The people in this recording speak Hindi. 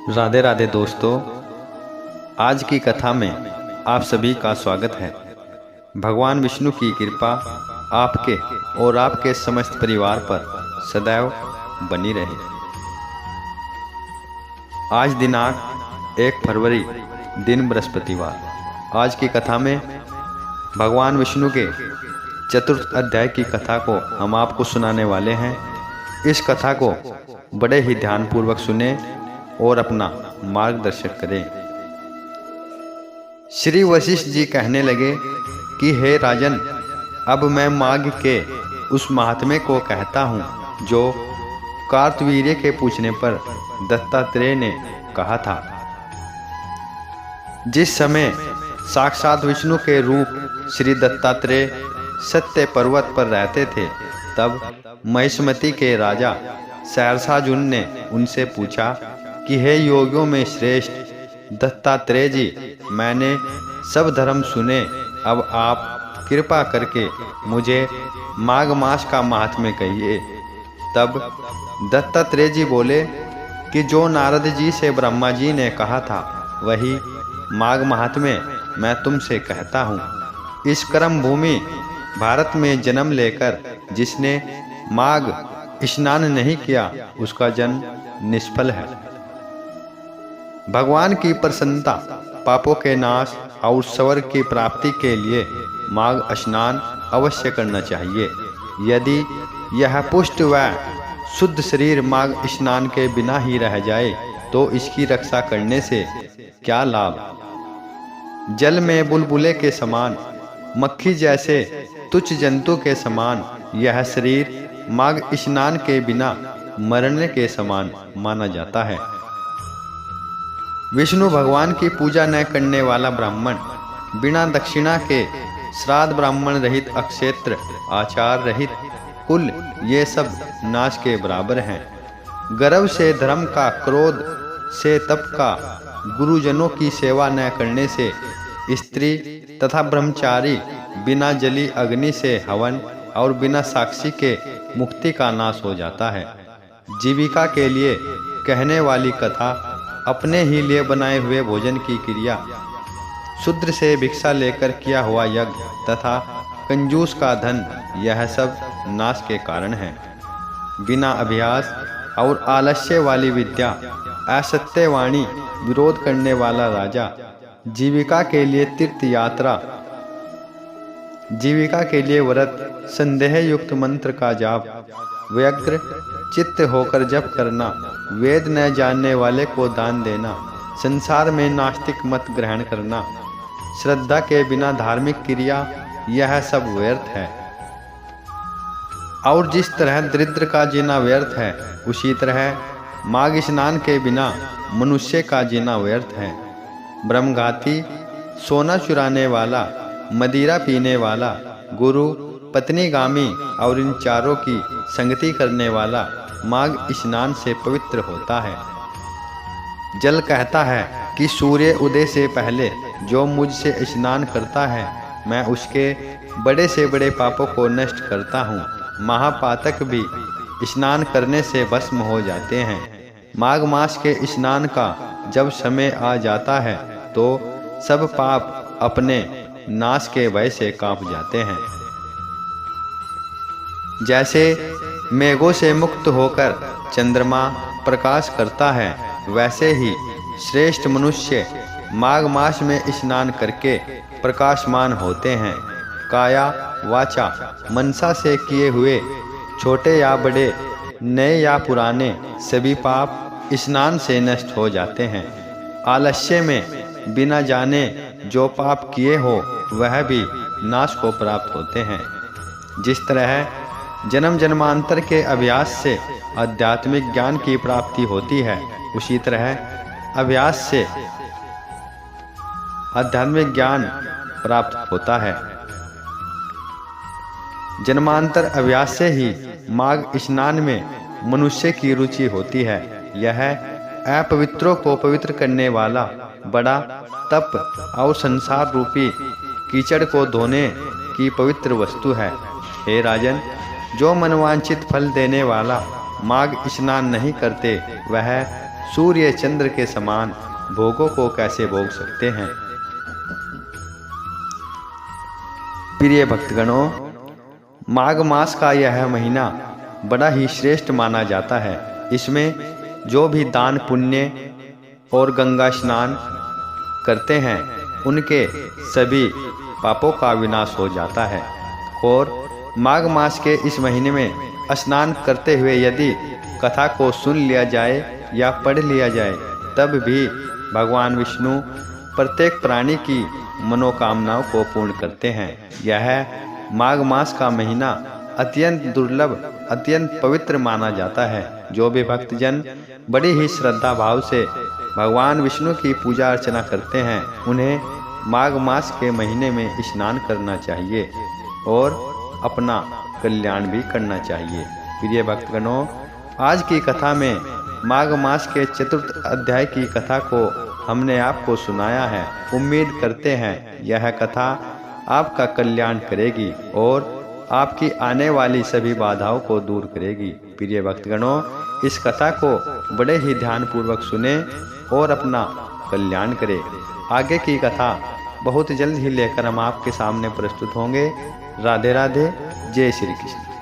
राधे राधे दोस्तों, आज की कथा में आप सभी का स्वागत है। भगवान विष्णु की कृपा आपके और आपके समस्त परिवार पर सदैव बनी रहे। आज दिनांक 1 फरवरी, दिन बृहस्पतिवार। आज की कथा में भगवान विष्णु के चतुर्थ अध्याय की कथा को हम आपको सुनाने वाले हैं। इस कथा को बड़े ही ध्यानपूर्वक सुने और अपना मार्गदर्शन करें। श्री वशिष्ठ जी कहने लगे कि हे राजन, अब मैं माघ के उस महात्म्य को कहता हूँ जो कार्तवीर्य के पूछने पर दत्तात्रेय ने कहा था। जिस समय साक्षात विष्णु के रूप श्री दत्तात्रेय सत्य पर्वत पर रहते थे, तब महिष्मति के राजा सहरसार्जुन ने उनसे पूछा कि हे योगियों में श्रेष्ठ दत्तात्रेय जी, मैंने सब धर्म सुने, अब आप कृपा करके मुझे माघ मास का महात्म्य कहिए। तब दत्तात्रेय जी बोले कि जो नारद जी से ब्रह्मा जी ने कहा था वही माघ महात्म्य मैं तुमसे कहता हूँ। इस कर्म भूमि भारत में जन्म लेकर जिसने माघ स्नान नहीं किया, उसका जन्म निष्फल है। भगवान की प्रसन्नता, पापों के नाश और स्वर्ग की प्राप्ति के लिए माघ स्नान अवश्य करना चाहिए। यदि यह पुष्ट व शुद्ध शरीर माघ स्नान के बिना ही रह जाए तो इसकी रक्षा करने से क्या लाभ। जल में बुलबुले के समान, मक्खी जैसे तुच्छ जंतु के समान यह शरीर माघ स्नान के बिना मरने के समान माना जाता है। विष्णु भगवान की पूजा न करने वाला ब्राह्मण, बिना दक्षिणा के श्राद्ध ब्राह्मण रहित, अक्षेत्र आचार रहित कुल, ये सब नाश के बराबर हैं। गर्व से धर्म का, क्रोध से तप का, गुरुजनों की सेवा न करने से स्त्री तथा ब्रह्मचारी, बिना जली अग्नि से हवन और बिना साक्षी के मुक्ति का नाश हो जाता है। जीविका के लिए कहने वाली कथा, अपने ही लिए बनाए हुए भोजन की क्रिया, शूद्र से भिक्षा लेकर किया हुआ यज्ञ तथा कंजूस का धन, यह सब नाश के कारण है। बिना अभ्यास और आलस्य वाली विद्या, असत्य वाणी, विरोध करने वाला राजा, जीविका के लिए तीर्थ यात्रा, जीविका के लिए व्रत, संदेह युक्त मंत्र का जाप, व्यग्र चित्त होकर जप करना, वेद न जानने वाले को दान देना, संसार में नास्तिक मत ग्रहण करना, श्रद्धा के बिना धार्मिक क्रिया, यह सब व्यर्थ है। और जिस तरह दरिद्र का जीना व्यर्थ है, उसी तरह माघ स्नान के बिना मनुष्य का जीना व्यर्थ है। ब्रह्मघाती, सोना चुराने वाला, मदिरा पीने वाला, गुरु पत्नीगामी और इन चारों की संगति करने वाला माघ स्नान से पवित्र होता है। जल कहता है कि सूर्य उदय से पहले जो मुझसे स्नान करता है, मैं उसके बड़े से बड़े पापों को नष्ट करता हूँ। महापातक भी स्नान करने से भस्म हो जाते हैं। माघ मास के स्नान का जब समय आ जाता है तो सब पाप अपने नाश के भय से कांप जाते हैं। जैसे मेघों से मुक्त होकर चंद्रमा प्रकाश करता है, वैसे ही श्रेष्ठ मनुष्य माघ मास में स्नान करके प्रकाशमान होते हैं। काया वाचा मनसा से किए हुए छोटे या बड़े, नए या पुराने, सभी पाप स्नान से नष्ट हो जाते हैं। आलस्य में बिना जाने जो पाप किए हो वह भी नाश को प्राप्त होते हैं। जिस तरह जन्म जन्मांतर के अभ्यास से आध्यात्मिक ज्ञान की प्राप्ति होती है, उसी तरह अभ्यास से आध्यात्मिक ज्ञान प्राप्त होता है। जन्मांतर अभ्यास से ही माघ स्नान में मनुष्य की रुचि होती है। यह अपवित्रों को पवित्र करने वाला बड़ा तप और संसार रूपी कीचड़ को धोने की पवित्र वस्तु है। हे राजन, जो मनवांछित फल देने वाला माघ स्नान नहीं करते, वह सूर्य चंद्र के समान भोगों को कैसे भोग सकते हैं। प्रिय भक्तगणों, माघ मास का यह महीना बड़ा ही श्रेष्ठ माना जाता है। इसमें जो भी दान पुण्य और गंगा स्नान करते हैं उनके सभी पापों का विनाश हो जाता है। और माघ मास के इस महीने में स्नान करते हुए यदि कथा को सुन लिया जाए या पढ़ लिया जाए तब भी भगवान विष्णु प्रत्येक प्राणी की मनोकामनाओं को पूर्ण करते हैं। यह माघ मास का महीना अत्यंत दुर्लभ, अत्यंत पवित्र माना जाता है। जो भी भक्तजन बड़ी ही श्रद्धा भाव से भगवान विष्णु की पूजा अर्चना करते हैं उन्हें माघ मास के महीने में स्नान करना चाहिए और अपना कल्याण भी करना चाहिए। प्रिय भक्तगणों, आज की कथा में माघ मास के चतुर्थ अध्याय की कथा को हमने आपको सुनाया है। उम्मीद करते हैं यह कथा आपका कल्याण करेगी और आपकी आने वाली सभी बाधाओं को दूर करेगी। प्रिय भक्तगणों, इस कथा को बड़े ही ध्यानपूर्वक सुने और अपना कल्याण करें। आगे की कथा बहुत जल्द ही लेकर हम आपके सामने प्रस्तुत होंगे। राधे राधे, जय श्री कृष्ण।